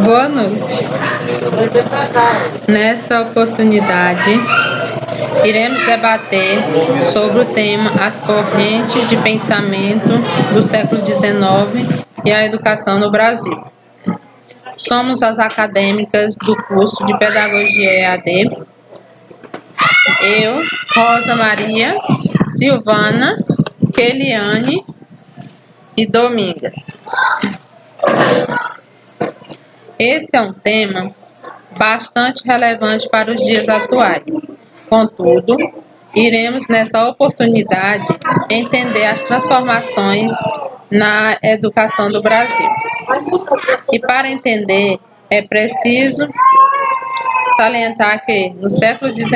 Boa noite. Nessa oportunidade, iremos debater sobre o tema As correntes de pensamento do século XIX e a educação no Brasil. Somos as acadêmicas do curso de Pedagogia EAD. Eu, Rosa Maria, Silvana, Keliane e Domingas. Esse é um tema bastante relevante para os dias atuais. Contudo, iremos nessa oportunidade entender as transformações na educação do Brasil. E para entender, é preciso salientar que no século XIX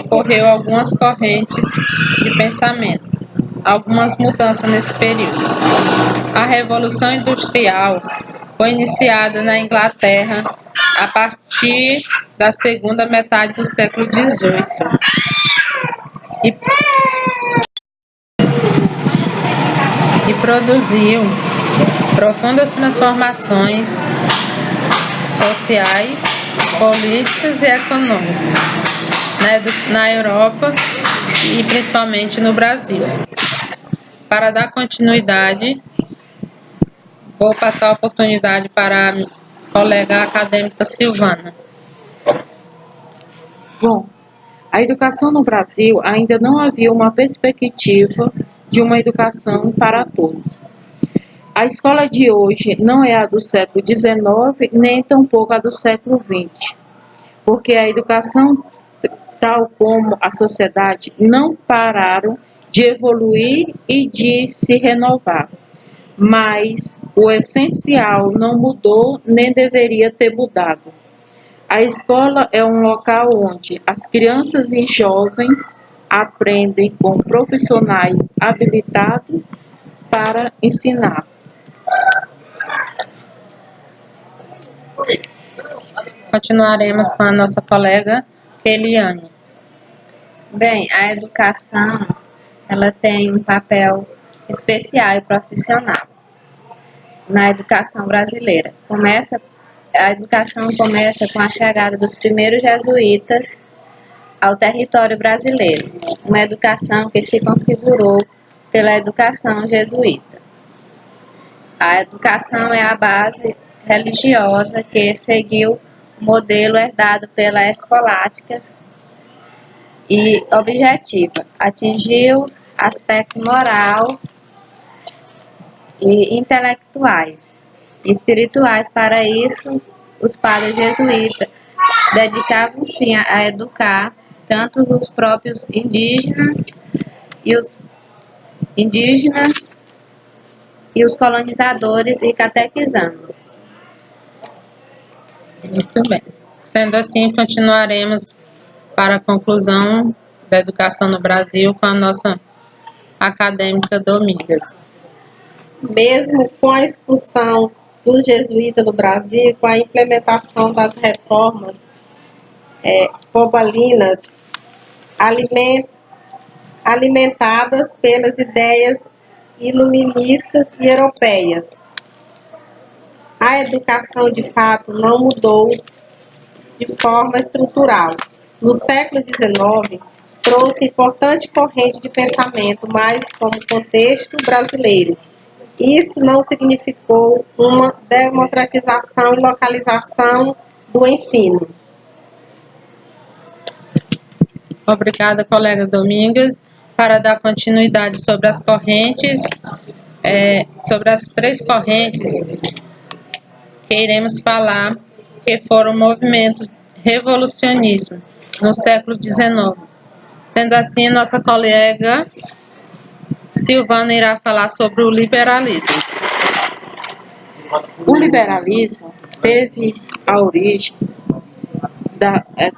ocorreu algumas correntes de pensamento, algumas mudanças nesse período. A Revolução Industrial foi iniciada na Inglaterra a partir da segunda metade do século XVIII e produziu profundas transformações sociais, políticas e econômicas na Europa e principalmente no Brasil. Para dar continuidade, vou passar a oportunidade para a colega acadêmica Silvana. Bom, a educação no Brasil ainda não havia uma perspectiva de uma educação para todos. A escola de hoje não é a do século XIX, nem tampouco a do século XX, porque a educação, tal como a sociedade, não pararam de evoluir e de se renovar. Mas o essencial não mudou, nem deveria ter mudado. A escola é um local onde as crianças e jovens aprendem com profissionais habilitados para ensinar. Continuaremos com a nossa colega Keliane. Bem, a educação, ela tem um papel especial e profissional na educação brasileira. A educação começa com a chegada dos primeiros jesuítas ao território brasileiro, uma educação que se configurou pela educação jesuíta. A educação é a base religiosa que seguiu o modelo herdado pela escolástica e objetiva, atingiu aspecto moral e intelectuais e espirituais. Para isso, os padres jesuítas dedicavam-se a educar tanto os próprios indígenas e os colonizadores e catequizandos. Muito bem. Sendo assim, continuaremos para a conclusão da educação no Brasil com a nossa acadêmica Domingas. Mesmo com a expulsão dos jesuítas do Brasil, com a implementação das reformas pobalinas alimentadas pelas ideias iluministas e europeias, a educação de fato não mudou de forma estrutural. No século XIX, trouxe importante corrente de pensamento, mas como contexto brasileiro. Isso não significou uma democratização e localização do ensino. Obrigada, colega Domingas. Para dar continuidade sobre as correntes, sobre as três correntes que iremos falar, que foram movimentos revolucionismo no século XIX. Sendo assim, nossa colega Silvana irá falar sobre o liberalismo. O liberalismo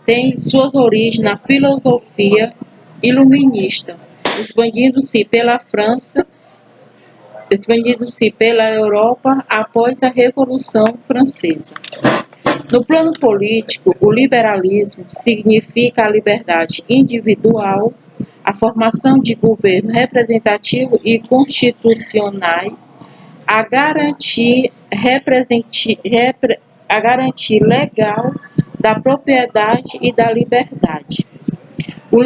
tem suas origens na filosofia iluminista, expandindo-se pela França, expandindo-se pela Europa após a Revolução Francesa. No plano político, o liberalismo significa a liberdade individual, a formação de governo representativo e constitucionais, a garantia legal da propriedade e da liberdade. O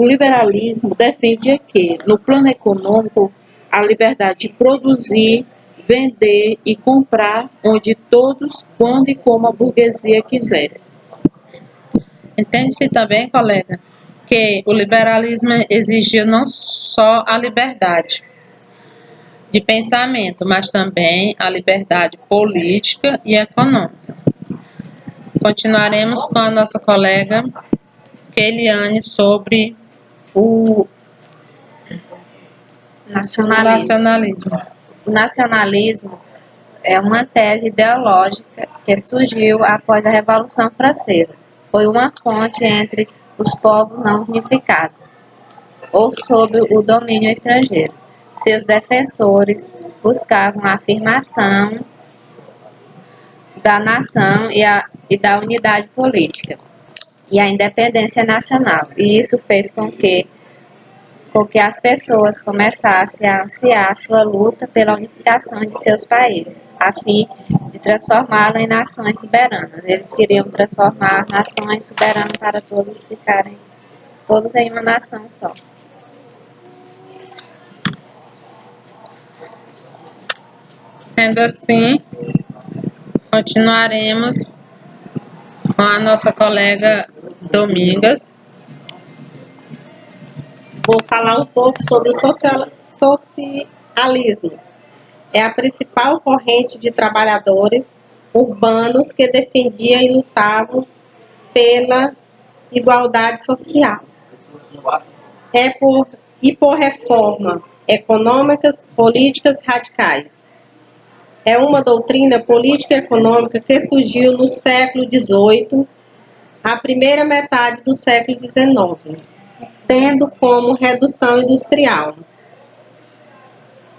liberalismo defendia que, no plano econômico, a liberdade de produzir, vender e comprar onde todos, quando e como a burguesia quisesse. Entende-se também, colega, que o liberalismo exigia não só a liberdade de pensamento, mas também a liberdade política e econômica. Continuaremos com a nossa colega Keiliane sobre o nacionalismo. O nacionalismo é uma tese ideológica que surgiu após a Revolução Francesa. Foi uma fonte entre os povos não unificados ou sob o domínio estrangeiro. Seus defensores buscavam a afirmação da nação e da unidade política e a independência nacional. E isso fez com que as pessoas começassem a ansiar sua luta pela unificação de seus países, a fim de transformá-lo em nações soberanas. Eles queriam transformar nações soberanas para todos ficarem todos em uma nação só. Sendo assim, continuaremos com a nossa colega Domingas. Vou falar um pouco sobre o socialismo. É a principal corrente de trabalhadores urbanos que defendia e lutavam pela igualdade social. Por reformas econômicas, políticas radicais. É uma doutrina política e econômica que surgiu no século XVIII, a primeira metade do século XIX, tendo como redução industrial.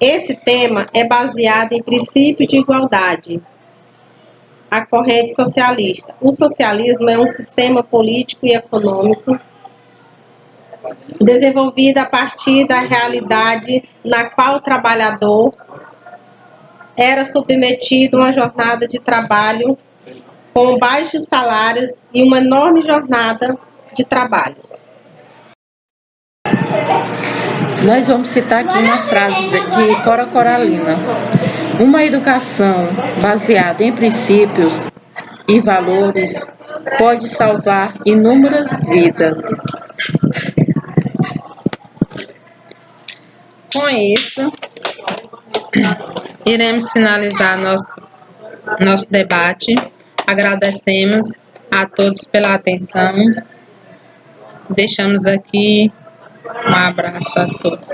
Esse tema é baseado em princípio de igualdade. A corrente socialista. O socialismo é um sistema político e econômico desenvolvido a partir da realidade na qual o trabalhador era submetido a uma jornada de trabalho com baixos salários e uma enorme jornada de trabalhos. Nós vamos citar aqui uma frase de Cora Coralina. Uma educação baseada em princípios e valores pode salvar inúmeras vidas. Com isso, iremos finalizar nosso debate. Agradecemos a todos pela atenção. Deixamos aqui um abraço a todos.